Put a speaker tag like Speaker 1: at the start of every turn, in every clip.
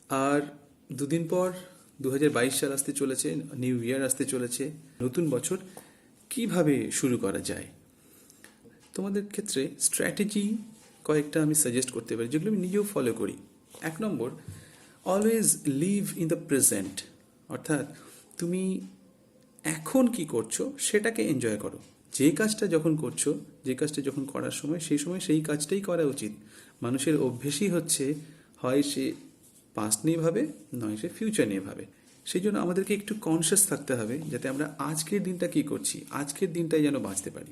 Speaker 1: আর দুদিন পর 2022 সাল আসতে চলেছে, নিউ ইয়ার আসতে চলেছে, নতুন বছর কিভাবে শুরু করা যায়। তোমাদের ক্ষেত্রে স্ট্র্যাটেজি কয়েকটা আমি সাজেস্ট করতে পারি, যেগুলো আমি নিজেও ফলো করি। 1 নম্বর, always live in the present. অর্থাৎ তুমি এখন কি করছো সেটাকে এনজয় করো। যে কাজটা যখন করছো, যে কাজটা যখন করার সময়, সেই সময় সেই কাজটাই করা উচিত। মানুষের অভ্যেসই হচ্ছে হয় সে পাস্ট নিয়ে ভাবে, নয় সে ফিউচার নিয়ে ভাবে। সেই জন্য আমাদেরকে একটু কনসিয়াস থাকতে হবে যাতে আমরা আজকের দিনটা কি করছি, আজকের দিনটাই যেন বাঁচতে পারি।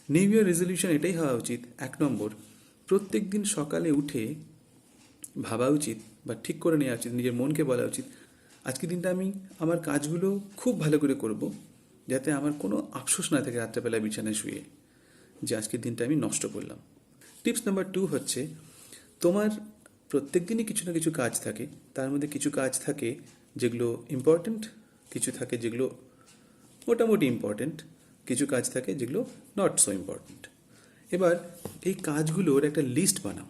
Speaker 1: নিউ ইয়ার রেজলিউশন এটাই হওয়া উচিত। 1 নম্বর, প্রত্যেক দিন সকালে উঠে ভাবা উচিত বা ঠিক করে নেওয়া উচিত, নিজের মনকে বলা উচিত আজকের দিনটা আমি আমার কাজগুলো খুব ভালো করে করব, যাতে আমার কোনো আফসোস না থাকে রাত্রেবেলা বিছানায় শুয়ে যে আজকের দিনটা আমি নষ্ট করলাম। টিপস নাম্বার 2 হচ্ছে, তোমার প্রত্যেক দিনই কিছু না কিছু কাজ থাকে। তার মধ্যে কিছু কাজ থাকে যেগুলো ইম্পর্ট্যান্ট, কিছু থাকে যেগুলো মোটামুটি ইম্পর্ট্যান্ট, কিছু কাজ থাকে যেগুলো নট সো ইম্পর্ট্যান্ট। এবার এই কাজগুলোর একটা লিস্ট বানাও।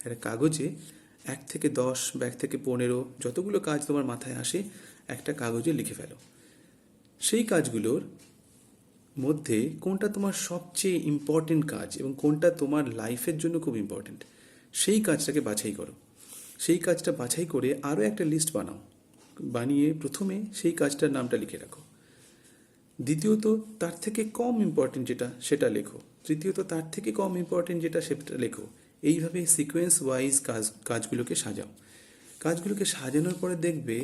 Speaker 1: একটা কাগজে 1 থেকে 10 বা 1 থেকে 15 যতগুলো কাজ তোমার মাথায় আসে একটা কাগজে লিখে ফেলো। সেই কাজগুলোর মধ্যে কোনটা তোমার সবচেয়ে ইম্পর্টেন্ট কাজ এবং কোনটা তোমার লাইফের জন্য খুব ইম্পর্টেন্ট, সেই কাজটাকে বাছাই করো। সেই কাজটা বাছাই করে আরও একটা লিস্ট বানাও। বানিয়ে প্রথমে সেই কাজটার নামটা লিখে রাখো। দ্বিতীয়ত তার থেকে কম ইম্পর্টেন্ট যেটা সেটা লেখো। তৃতীয়ত তার থেকে কম ইম্পর্টেন্ট যেটা সেটা লেখো। এইভাবে সিকোয়েন্স ওয়াইজ কাজগুলোকে সাজাও। কাজগুলোকে সাজানোর পরে দেখবে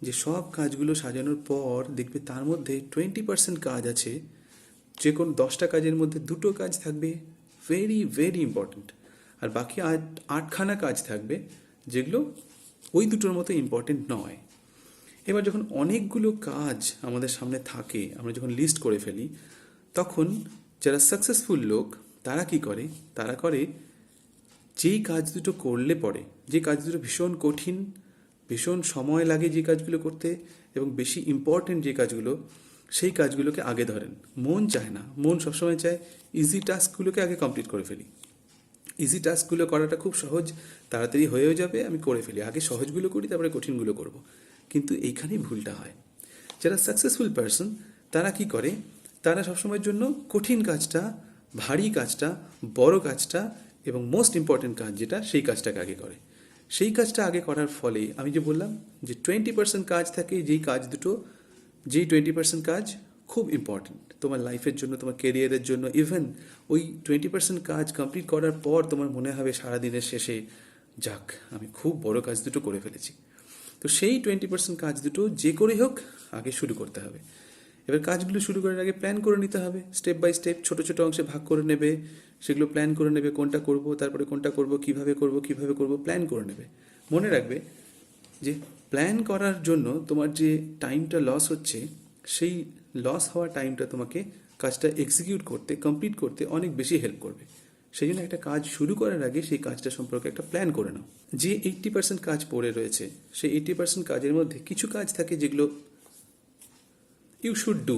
Speaker 1: যে সব কাজগুলো সাজানোর পর দেখবে তার মধ্যে 20% কাজ আছে, যে কোনো 10টা কাজের মধ্যে 2টো কাজ থাকবে ভেরি ভেরি ইম্পর্ট্যান্ট, আর বাকি 8খানা কাজ থাকবে যেগুলো ওই দুটোর মতো ইম্পর্টেন্ট নয়। এবার যখন অনেকগুলো কাজ আমাদের সামনে থাকে, আমরা যখন লিস্ট করে ফেলি, তখন যারা সাকসেসফুল লোক তারা কি করে, তারা করে যেই কাজ দুটো করলে পরে, যে কাজ দুটো ভীষণ কঠিন, ভীষণ সময় লাগে যে কাজগুলো করতে, এবং বেশি ইম্পর্টেন্ট যে কাজগুলো, সেই কাজগুলোকে আগে ধরেন। মন চায় না, মন সবসময় চায় ইজি টাস্কগুলোকে আগে কমপ্লিট করে ফেলি। ইজি টাস্কগুলো করাটা খুব সহজ, তাড়াতাড়ি হয়েও যাবে, আমি করে ফেলি, আগে সহজগুলো করি তারপরে কঠিনগুলো করব। কিন্তু এইখানেই ভুলটা হয়। যারা সাকসেসফুল পারসন তারা কি করে, তারা সবসময়ের জন্য কঠিন কাজটা, ভারী কাজটা, বড় কাজটা এবং মোস্ট ইম্পর্টেন্ট কাজ যেটা, সেই কাজটাকে আগে করে। সেই কাজটা আগে করার ফলে আমি যে বললাম যে 20% কাজ থাকে, যেই কাজ দুটো, যেই 20% কাজ খুব ইম্পর্টেন্ট তোমার লাইফের জন্য, তোমার কেরিয়ারের জন্য। ইভেন ওই 20% কাজ কমপ্লিট করার পর তোমার মনে হবে সারাদিনের শেষে, যাক আমি খুব বড় কাজ দুটো করে ফেলেছি। তো সেই 20% কাজ দুটো যে করে হোক আগে শুরু করতে হবে। এবার কাজগুলো শুরু করার আগে প্ল্যান করে নিতে হবে, স্টেপ বাই স্টেপ ছোট ছোট অংশে ভাগ করে নেবে, সেগুলো প্ল্যান করে নেবে, কোনটা করব, তারপরে কোনটা করব, কিভাবে করব প্ল্যান করে নেবে। মনে রাখবে যে প্ল্যান করার জন্য তোমার যে টাইমটা লস হচ্ছে, সেই লস হওয়া টাইমটা তোমাকে কাজটা এক্সিকিউট করতে, কমপ্লিট করতে অনেক বেশি হেল্প করবে। সেই জন্য একটা কাজ শুরু করার আগে সেই কাজটা সম্পর্কে একটা প্ল্যান করে নাও। যে 80% কাজ পড়ে রয়েছে, সেই 80% কাজের মধ্যে কিছু কাজ থাকে যেগুলো ইউ শুড ডু,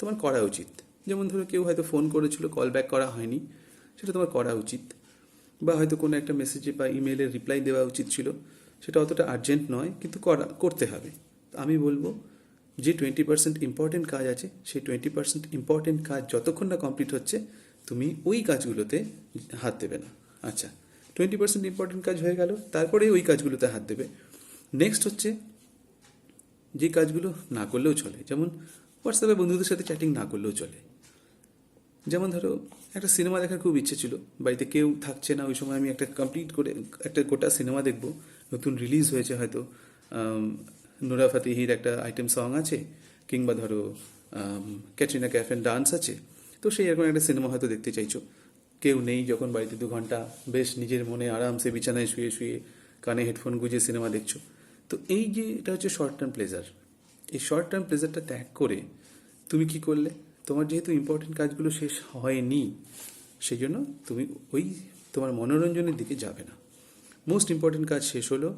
Speaker 1: তোমার করা উচিত। যেমন ধরো কেউ হয়তো ফোন করেছিল, কল ব্যাক করা হয়নি, সেটা তোমার করা উচিত। বা হয়তো কোনো একটা মেসেজে বা ইমেলের রিপ্লাই দেওয়া উচিত ছিল, সেটা অতটা আর্জেন্ট নয় কিন্তু করতে হবে। আমি বলবো যে 20% ইম্পর্টেন্ট কাজ আছে, সেই 20% ইম্পর্টেন্ট কাজ যতক্ষণ না কমপ্লিট হচ্ছে তুমি ওই কাজগুলোতে হাত দেবে না। আচ্ছা, 20% ইম্পর্টেন্ট কাজ হয়ে গেল, তারপরে ওই কাজগুলোতে হাত দেবে। নেক্সট হচ্ছে যে কাজগুলো না করলেও চলে, যেমন হোয়াটসঅ্যাপে বন্ধুদের সাথে চ্যাটিং না করলেও চলে। যেমন ধরো একটা সিনেমা দেখার খুব ইচ্ছে ছিল, বাড়িতে কেউ থাকছে না, ওই সময় আমি একটা কমপ্লিট করে একটা গোটা সিনেমা দেখবো, নতুন রিলিজ হয়েছে হয়তো, নুরা ফাতেহির একটা আইটেম সং আছে, কিংবা ধরো ক্যাটরিনা ক্যাফের ডান্স আছে, তো সেই এরকম একটা সিনেমা হয়তো দেখতে চাইছো। কেউ নেই যখন বাড়িতে, 2 ঘন্টা বেশ নিজের মনে আরামসে বিছানায় শুয়ে শুয়ে কানে হেডফোন গুঁজে সিনেমা দেখছো। তো এই যে এটা হচ্ছে শর্ট টার্ম প্লেজার, এই শর্ট টার্ম প্লেজারটা ত্যাগ করে তুমি কি করলে, তোমার যেহেতু ইম্পর্টেন্ট কাজগুলো শেষ হয়নি, সেই জন্য তুমি ওই তোমার মনোরঞ্জনের দিকে যাবে না। মোস্ট ইম্পর্টেন্ট কাজ শেষ হলো,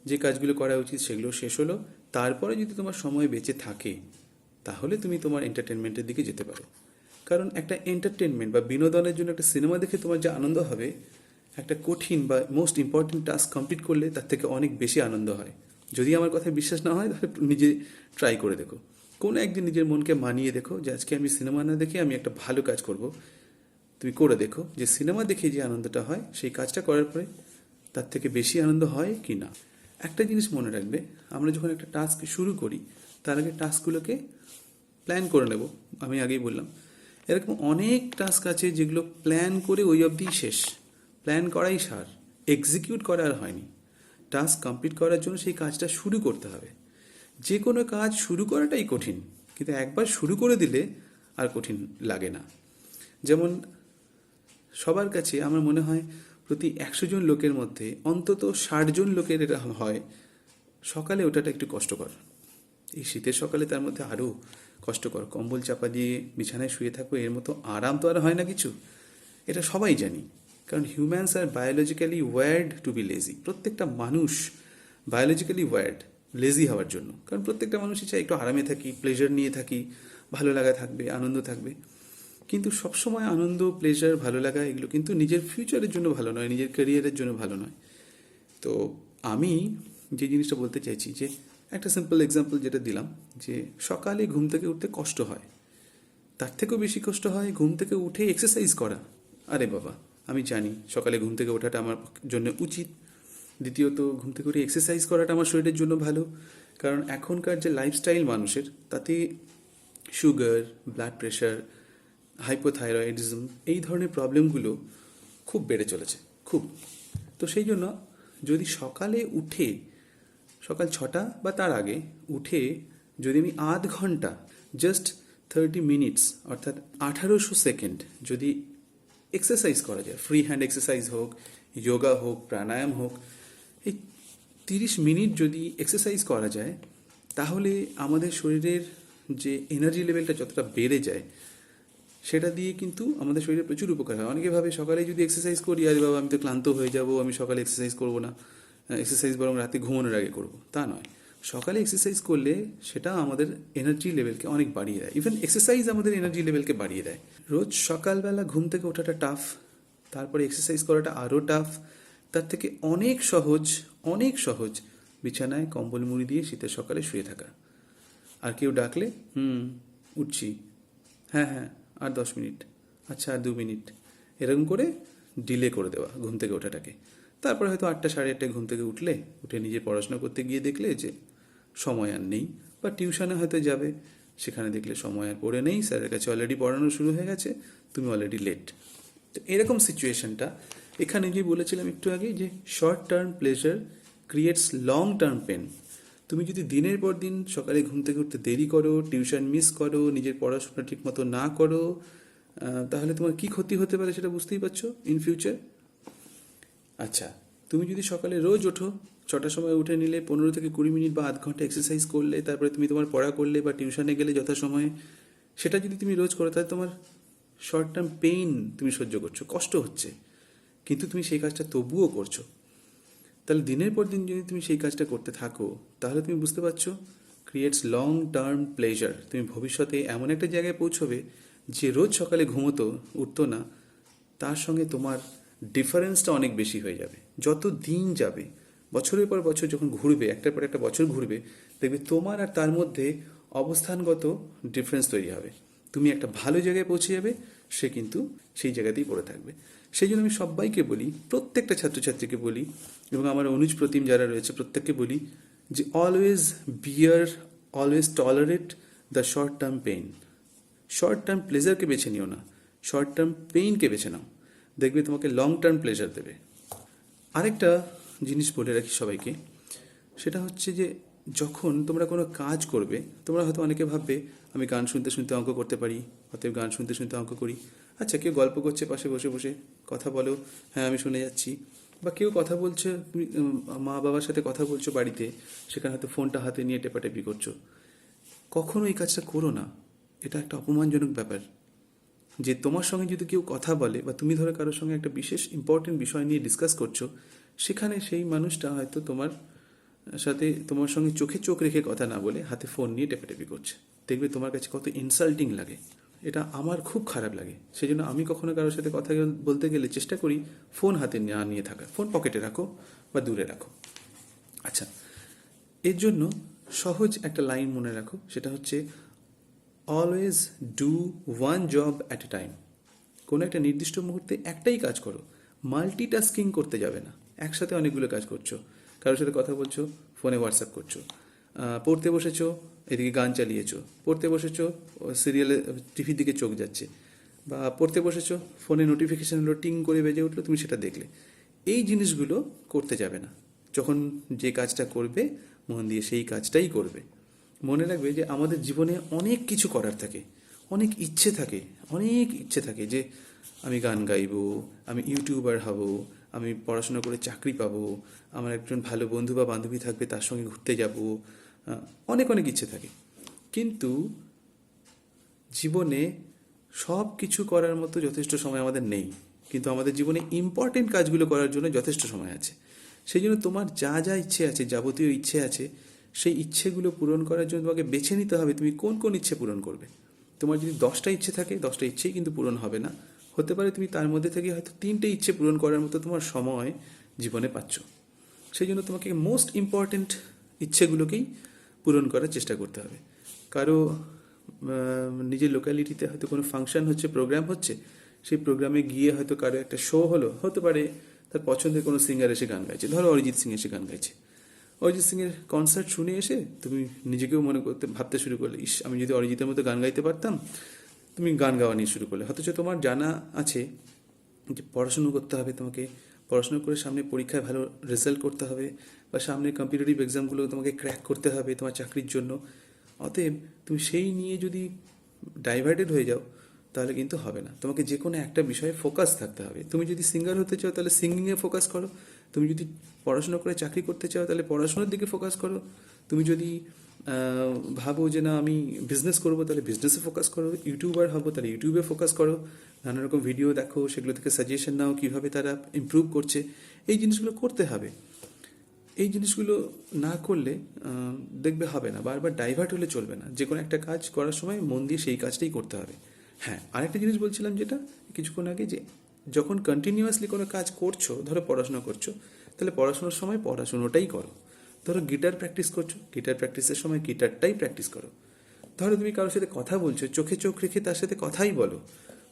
Speaker 1: যে কাজগুলো করা উচিত সেগুলো শেষ হলো, তারপরে যদি তোমার সময় বেঁচে থাকে তাহলে তুমি তোমার এন্টারটেনমেন্টের দিকে যেতে পারো। কারণ একটা এন্টারটেনমেন্ট বা বিনোদনের জন্য একটা সিনেমা দেখে তোমার যে আনন্দ হবে, একটা কঠিন বা মোস্ট ইম্পর্টেন্ট টাস্ক কমপ্লিট করলে তার থেকে অনেক বেশি আনন্দ হয়। যদি আমার কথায় বিশ্বাস না হয় তাহলে নিজে ট্রাই করে দেখো। কোনো একদিন নিজের মনকে মানিয়ে দেখো যে আজকে আমি সিনেমা না দেখে আমি একটা ভালো কাজ করব। তুমি করে দেখো যে সিনেমা দেখে যে আনন্দটা হয় সেই কাজটা করার পরে তার থেকে বেশি আনন্দ হয় কি না। একটা জিনিস মনে রাখবে, আমরা যখন একটা টাস্ক শুরু করি তার আগে টাস্কগুলোকে প্ল্যান করে নেব। আমি আগেই বললাম এরকম অনেক টাস্ক আছে যেগুলো প্ল্যান করে ওই অবধিই শেষ, প্ল্যান করাই সার, এক্সিকিউট করা আর হয়নি। টাস্ক কমপ্লিট করার জন্য সেই কাজটা শুরু করতে হবে। যে কোনো কাজ শুরু করাটাই কঠিন, কিন্তু একবার শুরু করে দিলে আর কঠিন লাগে না। যেমন সবার কাছে আমার মনে হয় প্রতি 100 জন লোকের মধ্যে অন্তত 60 জন লোকের এটা হয় সকালে ওঠাটা একটু কষ্টকর। এই শীতের সকালে তার মধ্যে আরও কষ্টকর, কম্বল চাপা দিয়ে বিছানায় শুয়ে থাকবো, এর মতো আরাম তো আর হয় না কিছু। এটা সবাই জানি, কারণ humans are biologically wired to be lazy. প্রত্যেকটা মানুষ বায়োলজিক্যালি ওয়ার্ড লেজি হওয়ার জন্য, কারণ প্রত্যেকটা মানুষই চাই একটু আরামে থাকি, প্লেজার নিয়ে থাকি, ভালো লাগা থাকবে, আনন্দ থাকবে। কিন্তু সবসময় আনন্দ, প্লেজার, ভালো লাগা এগুলো কিন্তু নিজের ফিউচারের জন্য ভালো নয়, নিজের ক্যারিয়ারের জন্য ভালো নয়। তো আমি যে জিনিসটা বলতে চাইছি যে একটা সিম্পল এক্সাম্পল যেটা দিলাম, যে সকালে ঘুম থেকে উঠতে কষ্ট হয়, তার থেকেও বেশি কষ্ট হয় ঘুম থেকে উঠে এক্সারসাইজ করা। আরে বাবা, আমি জানি সকালে ঘুম থেকে ওঠাটা আমার জন্য উচিত। দ্বিতীয়ত, ঘুম থেকে উঠে এক্সারসাইজ করাটা আমার শরীরের জন্য ভালো, কারণ এখনকার যে লাইফস্টাইল মানুষের, তাতে সুগার, ব্লাড প্রেশার, হাইপোথাইরয়েডিজম এই ধরনের প্রবলেমগুলো খুব বেড়ে চলেছে, খুব। তো সেই জন্য যদি সকালে উঠে, সকাল 6টা বা তার আগে উঠে যদি আমি আধ ঘন্টা, জাস্ট 30 মিনিটস অর্থাৎ 1800 সেকেন্ড যদি এক্সারসাইজ করা যায়, ফ্রি হ্যান্ড এক্সারসাইজ হোক, যোগা হোক, প্রাণায়াম হোক, এই 30 মিনিট যদি এক্সারসাইজ করা যায়, তাহলে আমাদের শরীরের যে এনার্জি লেভেলটা যতটা বেড়ে যায়, সেটা দিয়ে কিন্তু আমাদের শরীরে প্রচুর উপকার হয়। অনেকে ভাবে সকালে যদি এক্সারসাইজ করি, আরে বাবা আমি তো ক্লান্ত হয়ে যাব, আমি সকালে এক্সারসাইজ করবো না, এক্সারসাইজ বরং রাতে ঘুমানোর আগে করবো। তা নয়, সকালে এক্সারসাইজ করলে সেটা আমাদের এনার্জি লেভেলকে অনেক বাড়িয়ে দেয়। ইভেন এক্সারসাইজ আমাদের এনার্জি লেভেলকে বাড়িয়ে দেয়। রোজ সকালবেলা ঘুম থেকে ওঠাটা টাফ, তারপরে এক্সারসাইজ করাটা আরও টাফ। তার থেকে অনেক সহজ, অনেক সহজ বিছানায় কম্বল মুড়ি দিয়ে শীতের সকালে শুয়ে থাকা। আর কেউ ডাকলে উঠছি, হ্যাঁ হ্যাঁ আর 10 মিনিট, আচ্ছা আর 2 মিনিট, এরকম করে ডিলে করে দেওয়া ঘুম থেকে ওঠাটাকে। তারপরে হয়তো 8টা, সাড়ে 8টায় ঘুম থেকে উঠে নিজে পড়াশোনা করতে গিয়ে দেখলে যে সময় আর নেই, বা টিউশনে হয়তো যাবে, সেখানে দেখলে সময় আর পড়ে নেই, স্যারের কাছে অলরেডি পড়ানো শুরু হয়ে গেছে, তুমি অলরেডি লেট। তো এরকম সিচুয়েশনটা এখানে যে বলেছিলাম একটু আগে, যে short term pleasure creates long term pain. তুমি যদি দিনের পর দিন সকালে ঘুম থেকে উঠতে দেরি করো, টিউশন মিস করো, নিজের পড়াশোনা ঠিক মতো না করো, তাহলে তোমার কি ক্ষতি হতে পারে সেটা বুঝতেই পারছো ইন ফিউচার। আচ্ছা, তুমি যদি সকালে রোজ ওঠো, 6টার সময় উঠে নিলে 15 থেকে 20 মিনিট বা আধ ঘন্টা এক্সারসাইজ করলে, তারপরে তুমি তোমার পড়া করলে বা টিউশনে গেলে যথাসময়ে, সেটা যদি তুমি রোজ করো, তাহলে তোমার শর্ট টার্ম পেইন তুমি সহ্য করছো, কষ্ট হচ্ছে, কিন্তু তুমি সেই কাজটা তবুও করছো। তাহলে দিনের পর দিন যদি তুমি সেই কাজটা করতে থাকো, তাহলে তুমি বুঝতে পারছো ক্রিয়েটস লং টার্ম প্লেজার। তুমি ভবিষ্যতে এমন একটা জায়গায় পৌঁছবে যে রোজ সকালে উঠতো না, তার সঙ্গে তোমার ডিফারেন্সটা অনেক বেশি হয়ে যাবে। যত দিন যাবে, বছরের পর বছর যখন ঘুরবে, একটার পর একটা বছর ঘুরবে, দেখবে তোমার আর তার মধ্যে অবস্থানগত ডিফারেন্স তৈরি হবে। তুমি একটা ভালো জায়গায় পৌঁছে যাবে, সে কিন্তু সেই জায়গাতেই পড়ে থাকবে। সেই জন্য আমি সবাইকে বলি, প্রত্যেকটা ছাত্রছাত্রীকে বলি, এবং আমার অনুজ প্রতিম যারা রয়েছে প্রত্যেককে বলি, যে always tolerate the short term pain. Short term প্লেজারকে বেছে নিও না, শর্ট টার্ম পেইনকে বেছে নাও, দেখবে তোমাকে লং টার্ম প্লেজার দেবে। আরেকটা জিনিস বলে রাখি সবাইকে, সেটা হচ্ছে যে যখন তোমরা কোনো কাজ করবে, তোমরা হয়তো অনেকে ভাববে আমি গান শুনতে শুনতে অঙ্ক করতে পারি, অতএব গান শুনতে শুনতে অঙ্ক করি। আচ্ছা, কেউ গল্প করছে পাশে বসে বসে, কথা বলো, হ্যাঁ আমি শুনে যাচ্ছি। বা কেউ কথা বলছে, তুমি মা বাবার সাথে কথা বলছো বাড়িতে, সেখানে হয়তো ফোনটা হাতে নিয়ে টেপাটেপি করছো। কখনো এই কাজটা করো না, এটা একটা অপমানজনক ব্যাপার। যে তোমার সঙ্গে যদি কেউ কথা বলে, বা তুমি ধরো কারোর সঙ্গে একটা বিশেষ ইম্পর্টেন্ট বিষয় নিয়ে ডিসকাস করছো, সেখানে সেই মানুষটা হয়তো তোমার সঙ্গে চোখে চোখ রেখে কথা না বলে হাতে ফোন নিয়ে টেপাটেপি করছে, দেখবে তোমার কাছে কত ইনসাল্টিং লাগে। এটা আমার খুব খারাপ লাগে। সেই জন্য আমি কখনো কারোর সাথে কথা বলতে গেলে চেষ্টা করি ফোন হাতে না নিয়ে থাকার, ফোন পকেটে রাখো বা দূরে রাখো। আচ্ছা, এর জন্য সহজ একটা লাইন মনে রাখো, সেটা হচ্ছে always do one job at a time. কোনো একটা নির্দিষ্ট মুহূর্তে একটাই কাজ করো, মাল্টিটাস্কিং করতে যাবে না। একসাথে অনেকগুলো কাজ করছো, কারোর সাথে কথা বলছো, ফোনে হোয়াটসঅ্যাপ করছো, পড়তে বসেছো, এদিকে গান চালিয়েছো, পড়তে বসেছো, সিরিয়ালে টিভির দিকে চোখ যাচ্ছে, বা পড়তে বসেছো, ফোনে নোটিফিকেশান হলো, টিং করে বেজে উঠলো, তুমি সেটা দেখলে। এই জিনিসগুলো করতে যাবে না। যখন যে কাজটা করবে মন দিয়ে সেই কাজটাই করবে। মনে রাখবে যে আমাদের জীবনে অনেক কিছু করার থাকে, অনেক ইচ্ছে থাকে, অনেক ইচ্ছে থাকে যে আমি গান গাইবো, আমি ইউটিউবার হব, আমি পড়াশোনা করে চাকরি পাবো, আমার একজন ভালো বন্ধু বা বান্ধবী থাকবে, তার সঙ্গে ঘুরতে যাব, অনেক অনেক ইচ্ছে থাকে। কিন্তু জীবনে সব কিছু করার মতো যথেষ্ট সময় আমাদের নেই, কিন্তু আমাদের জীবনে ইম্পর্টেন্ট কাজগুলো করার জন্য যথেষ্ট সময় আছে। সেই জন্য তোমার যা যা ইচ্ছে আছে, যাবতীয় ইচ্ছে আছে, সেই ইচ্ছেগুলো পূরণ করার জন্য তোমাকে বেছে নিতে হবে তুমি কোন কোন ইচ্ছে পূরণ করবে। তোমার যদি 10টা ইচ্ছে থাকে, 10টা ইচ্ছেই কিন্তু পূরণ হবে না। হতে পারে তুমি তার মধ্যে থেকে হয়তো 3টে ইচ্ছে পূরণ করার মতো তোমার সময় জীবনে পাচ্ছ। সেই জন্য তোমাকে মোস্ট ইম্পর্ট্যান্ট ইচ্ছেগুলোকেই পূরণ করার চেষ্টা করতে হবে। কারো নিজের লোকালিটিতে হয়তো কোনো ফাংশন হচ্ছে, প্রোগ্রাম হচ্ছে, সেই প্রোগ্রামে গিয়ে হয়তো কারো একটা শো হলো, হতে পারে তার পছন্দের কোনো সিঙ্গার এসে গান গাইছে, ধরো অরিজিৎ সিং এসে গান গাইছে। অরিজিৎ সিংয়ের কনসার্ট শুনে এসে তুমি নিজেকেও মনে করতে ভাবতে শুরু করলে, ইস আমি যদি অরিজিতের মতো গান গাইতে পারতাম, তুমি গান গাওয়া নিয়ে শুরু করলে। অথচ তোমার জানা আছে যে পড়াশুনো করতে হবে, তোমাকে পড়াশুনো করে সামনে পরীক্ষায় ভালো রেজাল্ট করতে হবে, বা সামনে কম্পিটিটিভ এক্সামগুলো তোমাকে ক্র্যাক করতে হবে তোমার চাকরির জন্য। অতএব তুমি সেই নিয়ে যদি ডাইভার্টেড হয়ে যাও তাহলে কিন্তু হবে না। তোমাকে যে কোনো একটা বিষয়ে ফোকাস থাকতে হবে। তুমি যদি সিঙ্গার হতে চাও তাহলে সিঙ্গিংয়ে ফোকাস করো, তুমি যদি পড়াশোনা করে চাকরি করতে চাও তাহলে পড়াশোনার দিকে ফোকাস করো, তুমি যদি ভাবো যে না আমি বিজনেস করবো তাহলে বিজনেসে ফোকাস করো, ইউটিউবার হবো তাহলে ইউটিউবে ফোকাস করো, নানা রকম ভিডিও দেখো, সেগুলো থেকে সাজেশন নাও কীভাবে তারা ইমপ্রুভ করছে। এই জিনিসগুলো করতে হবে। এই জিনিসগুলো না করলে দেখবে হবে না, বারবার ডাইভার্ট হলে চলবে না। যে কোনো একটা কাজ করার সময় মন দিয়ে সেই কাজটাই করতে হবে। হ্যাঁ, আরেকটা জিনিস বলছিলাম যেটা কিছুক্ষণ আগে, যে যখন কন্টিনিউয়াসলি কোনো কাজ করছো, ধরো পড়াশোনা করছো, তাহলে পড়াশোনার সময় পড়াশোনাটাই করো। ধরো গিটার প্র্যাকটিস করছো, গিটার প্র্যাকটিসের সময় গিটারটাই প্র্যাকটিস করো। ধরো তুমি কারোর সাথে কথা বলছো, চোখে চোখ রেখে তার সাথে কথাই বলো।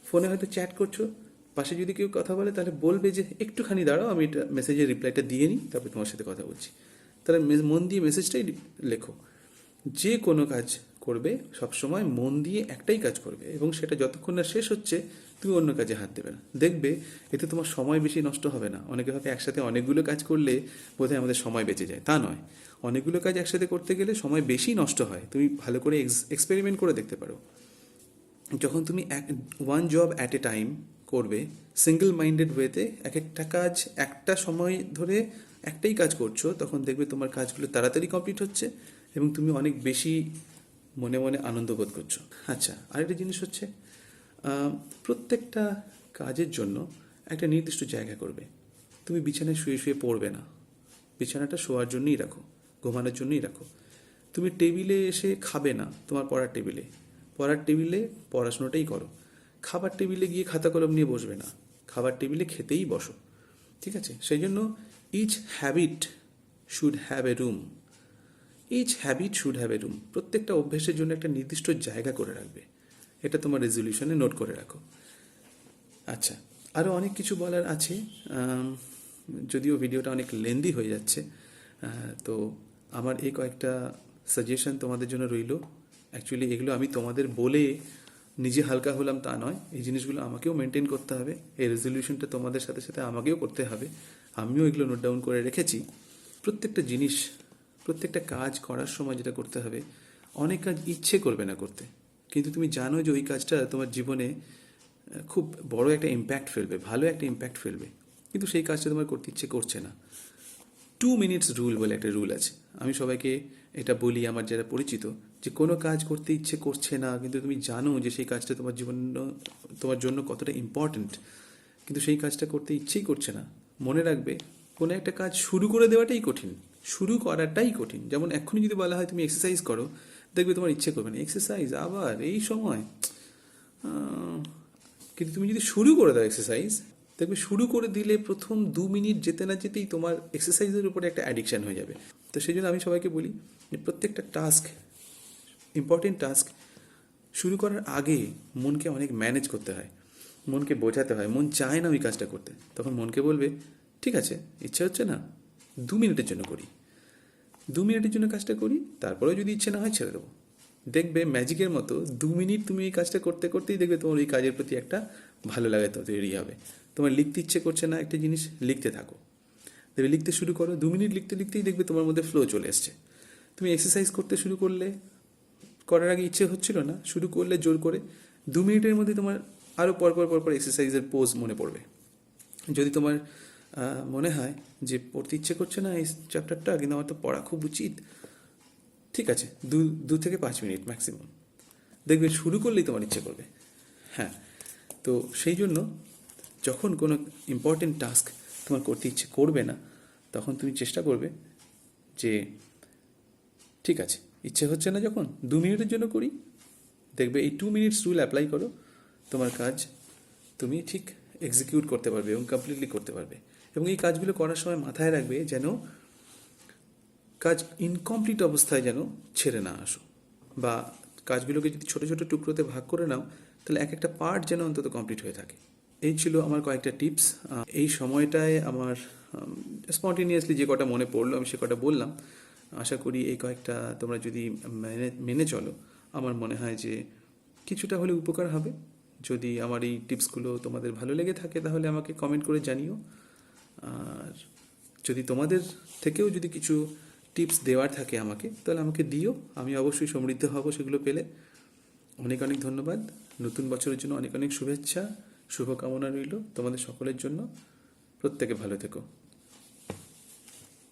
Speaker 1: ফোনে হয়তো চ্যাট করছো, পাশে যদি কেউ কথা বলে তাহলে বলবে যে একটুখানি দাঁড়াও, আমি এটা মেসেজের রিপ্লাইটা দিয়ে নিই, তারপর তোমার সাথে কথা বলছি। তাহলে মন দিয়ে মেসেজটাই লেখো। যে কোনো কাজ করবে সবসময় মন দিয়ে একটাই কাজ করবে, এবং সেটা যতক্ষণ না শেষ হচ্ছে তুমি অন্য কাজে হাত দেবে না। দেখবে এতে তোমার সময় বেশি নষ্ট হবে না। অনেকে ভাবে একসাথে অনেকগুলো কাজ করলে বোধহয় আমাদের সময় বেঁচে যায়, তা নয়। অনেকগুলো কাজ একসাথে করতে গেলে সময় বেশি নষ্ট হয়। তুমি ভালো করে এক্সপেরিমেন্ট করে দেখতে পারো। যখন তুমি one job at a time করবে, সিঙ্গেল মাইন্ডেড ওয়েতে এক একটা কাজ একটা সময় ধরে একটাই কাজ করছো, তখন দেখবে তোমার কাজগুলো তাড়াতাড়ি কমপ্লিট হচ্ছে এবং তুমি অনেক বেশি মনে মনে আনন্দ বোধ করছো। আচ্ছা, আরেকটা জিনিস হচ্ছে প্রত্যেকটা কাজের জন্য একটা নির্দিষ্ট জায়গা করবে। তুমি বিছানায় শুয়ে শুয়ে পড়বে না, বিছানাটা শোয়ার জন্যই রাখো, ঘুমানোর জন্যই রাখো। তুমি টেবিলে এসে খাবে না, তোমার পড়ার টেবিলে, পড়ার টেবিলে পড়াশোনাটাই করো। খাবার টেবিলে গিয়ে খাতা কলম নিয়ে বসবে না, খাবার টেবিলে খেতেই বসো। ঠিক আছে? সেই জন্য each habit should have a room, each habit should have a room. প্রত্যেকটা অভ্যেসের জন্য একটা নির্দিষ্ট জায়গা করে রাখবে। এটা তোমার রেজলিউশনে নোট করে রাখো। আচ্ছা, আরও অনেক কিছু বলার আছে, যদিও ভিডিওটা অনেক লেন্দি হয়ে যাচ্ছে, তো আমার এই কয়েকটা সাজেশন তোমাদের জন্য রইল। অ্যাকচুয়ালি এগুলো আমি তোমাদের বলে নিজে হালকা হলাম তা নয়, এই জিনিসগুলো আমাকেও মেনটেন করতে হবে, এই রেজলিউশনটা তোমাদের সাথে সাথে আমাকেও করতে হবে। আমিও এগুলো নোট ডাউন করে রেখেছি। প্রত্যেকটা জিনিস, প্রত্যেকটা কাজ করার সময় যেটা করতে হবে, অনেক কাজ ইচ্ছে করবে না করতে, কিন্তু তুমি জানো যে ওই কাজটা তোমার জীবনে খুব বড় একটা ইম্প্যাক্ট ফেলবে, ভালো একটা ইম্প্যাক্ট ফেলবে, কিন্তু সেই কাজটা তোমার করতে ইচ্ছে করছে না। 2 মিনিটস রুল বলে একটা রুল আছে। আমি সবাইকে এটা বলি, আমার যারা পরিচিত, যে কোনো কাজ করতে ইচ্ছে করছে না, কিন্তু তুমি জানো যে সেই কাজটা তোমার জন্য কতটা ইম্পর্ট্যান্ট, কিন্তু সেই কাজটা করতে ইচ্ছেই করছে না। মনে রাখবে, কোনো একটা কাজ শুরু করে দেওয়াটাই কঠিন, শুরু করাটাই কঠিন। যেমন এক্ষুনি যদি বলা হয় তুমি এক্সারসাইজ করো, দেখবে তোমার ইচ্ছে করবে না। এক্সারসাইজ আবার এই সময়, আহ, কিন্তু তুমি যদি শুরু করে দাও এক্সারসাইজ, দেখবে শুরু করে দিলে প্রথম 2 মিনিট যেতে না যেতেই তোমার এক্সারসাইজের উপরে একটা অ্যাডিকশান হয়ে যাবে। তো সেই জন্য আমি সবাইকে বলি যে প্রত্যেকটা টাস্ক, ইম্পর্টেন্ট টাস্ক শুরু করার আগে মনকে অনেক ম্যানেজ করতে হয়, মনকে বোঝাতে হয়। মন চায় না ওই কাজটা করতে, তখন মনকে বলবে ঠিক আছে, ইচ্ছে হচ্ছে না, 2 মিনিটের জন্য করি, 2 মিনিটের জন্য কাজটা করি, তারপরেও যদি ইচ্ছে না হয় ছেড়ে দেবো। দেখবে ম্যাজিকের মতো 2 মিনিট তুমি এই কাজটা করতে করতেই দেখবে তোমার ওই কাজের প্রতি একটা ভালো লাগা তো তৈরি হবে। তোমার লিখতে ইচ্ছে করছে না একটা জিনিস, লিখতে থাকো, দেখবে লিখতে শুরু করো, 2 মিনিট লিখতে লিখতেই দেখবে তোমার মধ্যে ফ্লো চলে এসছে। তুমি এক্সারসাইজ করতে শুরু করলে, করার আগে ইচ্ছে হচ্ছিল না, শুরু করলে জোর করে, 2 মিনিটের মধ্যে তোমার আরও পরপর এক্সারসাইজের পোজ মনে পড়বে। যদি তোমার মনে হয় যে পড়তে ইচ্ছে করছে না এই চ্যাপ্টারটা, কিন্তু আমার তো পড়া খুব উচিত, ঠিক আছে, 2 থেকে 5 মিনিট ম্যাক্সিমাম, দেখবে শুরু করলেই তোমার ইচ্ছে করবে। হ্যাঁ, তো সেই জন্য যখন কোনো ইম্পর্টেন্ট টাস্ক তোমার করতে ইচ্ছে করবে না, তখন তুমি চেষ্টা করবে যে ঠিক আছে, ইচ্ছে হচ্ছে না যখন 2 মিনিটের জন্য করি, দেখবে এই 2 মিনিটস রুল অ্যাপ্লাই করো, তোমার কাজ তুমি ঠিক এক্সিকিউট করতে পারবে এবং কমপ্লিটলি করতে পারবে। এবং এই কাজগুলো করার সময় মাথায় রাখবে যেন কাজ ইনকমপ্লিট অবস্থায় যেন ছেড়ে না আসো, বা কাজগুলোকে যদি ছোটো ছোটো টুকরোতে ভাগ করে নাও, তাহলে এক একটা পার্ট যেন অন্তত কমপ্লিট হয়ে থাকে। এই ছিল আমার কয়েকটা টিপস। এই সময়টায় আমার স্পন্টেনিয়াসলি যে কটা মনে পড়লো আমি সে কটা বললাম। আশা করি এই কয়েকটা তোমরা যদি মেনে চলো, আমার মনে হয় যে কিছুটা হলে উপকার হবে। যদি আমার এই টিপসগুলো তোমাদের ভালো লেগে থাকে তাহলে আমাকে কমেন্ট করে জানিও। আর যদি তোমাদের থেকেও যদি কিছু টিপস দেওয়ার থাকে আমাকে, তাহলে আমাকে দিও, আমি অবশ্যই সমৃদ্ধ হব সেগুলো পেলে। অনেক অনেক ধন্যবাদ। নতুন বছরের জন্য অনেক অনেক শুভেচ্ছা, শুভকামনা রইল তোমাদের সকলের জন্য। প্রত্যেকে ভালো থেকো।